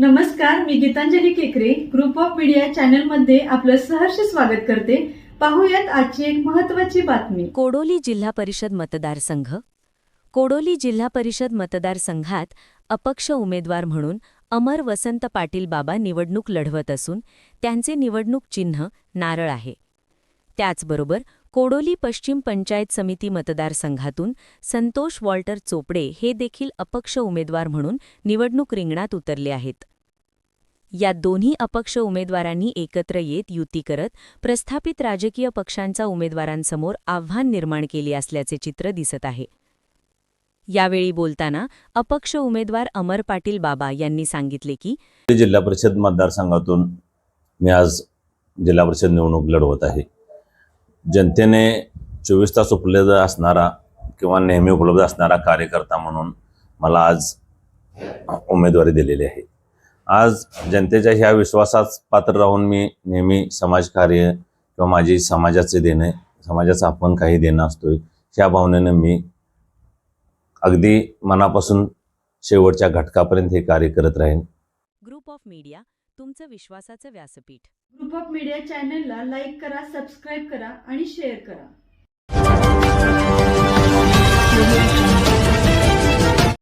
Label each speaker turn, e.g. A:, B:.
A: नमस्कार, मी गीतांजली केकरे group of media channel मध्ये आपलं सहर्ष स्वागत करते। पाहूयात आजची एक महत्त्वाची बातमी।
B: कोडोली जिल्हा परिषद मतदारसंघ। कोडोली जिल्हा परिषद मतदारसंघात अपक्ष उमेदवार म्हणून अमर वसंत पाटील बाबा निवडणूक लढवत असून त्यांचे निवडणूक चिन्ह नारळ आहे। त्याचबरोबर कोडोली पश्चिम पंचायत समिती मतदारसंघातून संतोष वॉल्टर चोपडे हे देखील अपक्ष उमेदवार म्हणून निवडणूक रिंगणात उतरले आहेत। या दोन्ही अपक्ष उमेदवारांनी एकत्र येत युती करत प्रस्थापित राजकीय पक्षांच्या उमेदवारांसमोर आव्हान निर्माण केले असल्याचे चित्र दिसत आहे। यावेळी बोलताना अपक्ष उमेदवार अमर पाटील बाबा यांनी सांगितले की
C: जिल्हा परिषद मतदारसंघातून मी आज जिल्हा परिषद निवडणूक लढवत आहे। जनतेने 24 तास उपलब्ध असणारा किंवा नेहमी उपलब्ध असणारा कार्यकर्ता म्हणून मला आज उमेदवारी दिलेली आहे। आज जनतेच्या ह्या विश्वासास पात्र राहून मी नेहमी समाजकार्य किंवा माझी समाजाचा आपण काही देणं असतोय ह्या भावनेने मी अगदी मनापासून शेवटच्या घटकापर्यंत हे कार्य करत राहीन।
B: ग्रुप ऑफ मीडिया, तुमचं विश्वासाचं व्यासपीठ।
A: ग्रुप ऑफ मीडिया चॅनलला लाईक करा, सबस्क्राईब करा आणि शेअर करा।